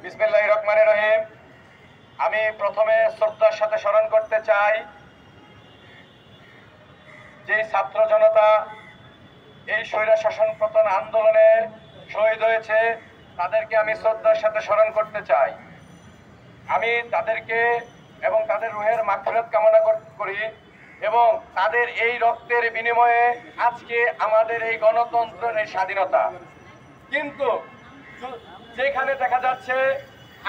বিসমিল্লাহির রহমানির রহিম। আমি প্রথমে শ্রদ্ধার সাথে স্মরণ করতে চাই যে ছাত্র জনতা এই স্বৈরা শাসন পতন আন্দোলনে শহীদ হয়েছে, তাদেরকে আমি শ্রদ্ধার সাথে স্মরণ করতে চাই। আমি তাদেরকে এবং তাদের রুহের মাগফিরাত কামনা করি এবং তাদের এই রক্তের বিনিময়ে আজকে আমাদের এই গণতন্ত্রের এই স্বাধীনতা। কিন্তু যেখানে দেখা যাচ্ছে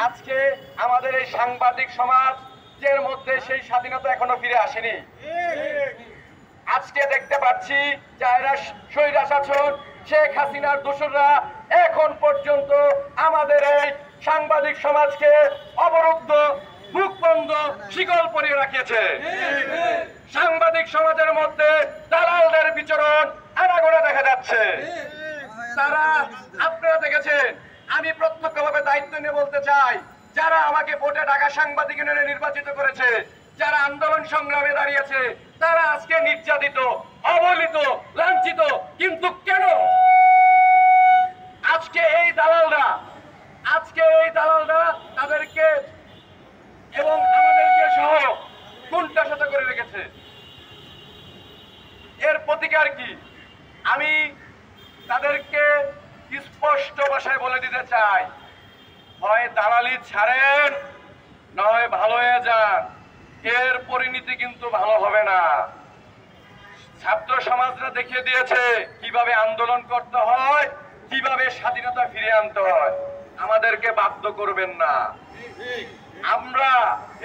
আজকে আমাদের এই সাংবাদিক সমাজের মধ্যে সেই স্বাধীনতা এখনো ফিরে আসেনি। আজকে দেখতে পাচ্ছি যারা স্বৈরা শাসন শেখ হাসিনার দোসররা এখন পর্যন্ত আমাদের এই সাংবাদিক সমাজকে অবরুদ্ধ, মুখ বন্ধ, শিকল পরিয়ে রাখিয়েছে। সাংবাদিক সমাজের মধ্যে দালালদের বিচরণ আনাগোনা দেখা যাচ্ছে। তারা, আপনারা দেখেছেন, আমি প্রত্যক্ষভাবে দায়িত্ব নিয়ে বলতে চাই, যারা আমাকে ভোটে ঢাকা সাংবাদিক ইউনিয়নে নির্বাচিত করেছে, যারা আন্দোলন সংগ্রামে দাঁড়িয়েছে, তারা আজকে নির্যাতিত, অবহেলিত, লাঞ্ছিত। কিন্তু কেন আজকে এই দালালরা তাদেরকে এবং আমাদেরকে সহ কোণঠাসা করে রেখেছে? এর প্রতিকার কি? আমি তাদেরকে স্পষ্ট ভাষায় বলে দিতে চাই, হয় দালালি ছাড়েন, নয় ভালো হয়ে যান। এর পরিণতি কিন্তু ভালো হবে না। ছাত্র সমাজরা দেখিয়ে দিয়েছে কিভাবে আন্দোলন করতে হয়, কিভাবে স্বাধীনতা ফিরিয়ে আনতে হয়। আমাদেরকে বাধ্য করবেন না। আমরা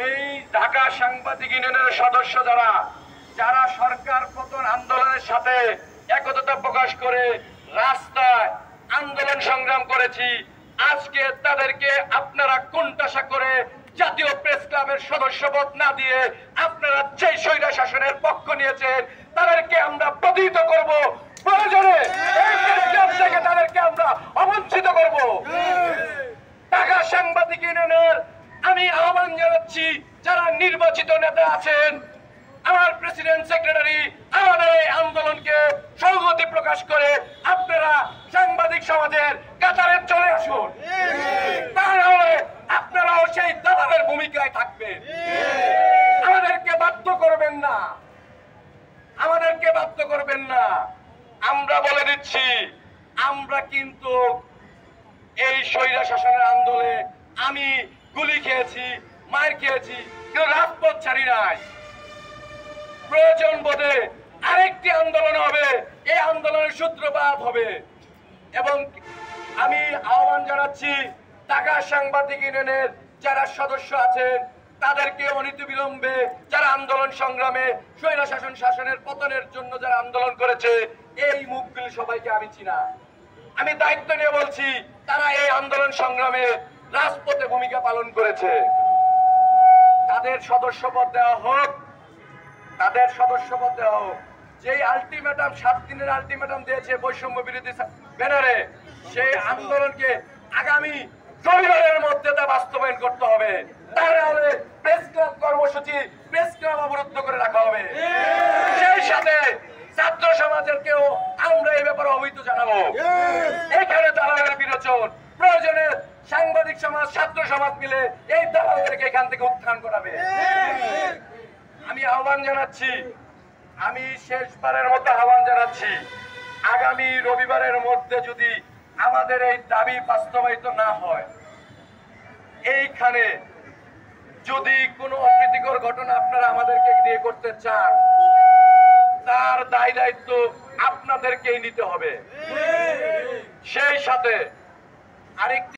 এই ঢাকা সাংবাদিক ইউনিয়নের সদস্য যারা সরকার পতন আন্দোলনের সাথে একতা প্রকাশ করে রাস্তায় আন্দোলন সংগ্রাম করেছি, আজকে তাদেরকে আপনারা কোণঠাসা করে জাতীয় প্রেস ক্লাবের সদস্যপদ না দিয়ে আপনারা যেই স্বৈরা শাসনের পক্ষ নিয়েছেন তাদেরকে আমরা প্রতিহত করব। প্রয়োজনে এই প্রেস ক্লাব থেকে তাদেরকে আমরা অবঞ্চিত করব। ঢাকা সাংবাদিক ইউনিয়নের আমি আহ্বান জানাচ্ছি, যারা নির্বাচিত নেতা আছেন, আমার প্রেসিডেন্ট, সেক্রেটারি, আমাদের এই আন্দোলনকে সংহতি প্রকাশ করে আপনারা সাংবাদিক সমাজের কাতারে চলে আসুন। তাহলে আপনারাও সেই দালালের ভূমিকায় থাকবেন। আমাদেরকে বাধ্য করবেন না, আমাদেরকে বাধ্য করবেন না। আমরা বলে দিচ্ছি, আমরা কিন্তু এই স্বৈরা শাসনের আন্দোলনে আমি গুলি খেয়েছি, মার খেয়েছি, কিন্তু রাজপথ ছাড়ি নাই। প্রয়োজন বোধে আরেকটি আন্দোলন হবে, এই আন্দোলনের সূত্রপাত হবে। এবং আমি আহ্বান জানাচ্ছি ঢাকা সাংবাদিক ইউনিয়নের যারা সদস্য আছেন তাদেরকে অনতিবিলম্বে, যারা আন্দোলন সংগ্রামে স্বৈরা শাসনের পতনের জন্য যারা আন্দোলন করেছে, এই মুখগুলি সবাইকে আমি চিনা। আমি দায়িত্ব নিয়ে বলছি, তারা এই আন্দোলন সংগ্রামে রাজপথে ভূমিকা পালন করেছে। তাদের সদস্যপদ দেওয়া হোক, তাদের সদস্যপদ দেওয়া হোক। যেই আলটিমেটাম 7 দিনের আলটিমেটাম দিয়েছে বৈষম্য বিরোধী ব্যানারে, সেই আন্দোলনকে আগামী রবিবারের মধ্যে তা বাস্তবায়ন করতে হবে। তাহলে প্রেস ক্লাব কর্মসূচি, প্রেস ক্লাব অবরুদ্ধ করে রাখা হবে। সেই সাথে ছাত্র সমাজেরকেও আমরা এই ব্যাপারে অবহিত জানাবো। এখানে দালালের বিরোচন, প্রয়োজনে সাংবাদিক সমাজ, ছাত্র সমাজ মিলে এই দালালদেরকে এখান থেকে উত্থান করাবে। আমি আহ্বান জানাচ্ছি, আমি শেষবারের মতো আহ্বান জানাচ্ছি, আগামী রবিবারের মধ্যে যদি আমাদের এই দাবি বাস্তবায়িত না হয়, এইখানে যদি কোনো অপ্রীতিকর ঘটনা আপনারা আমাদেরকে দিয়ে করতে চান, তার দায় দায়িত্ব আপনাদেরকেই নিতে হবে। সেই সাথে আরেকটি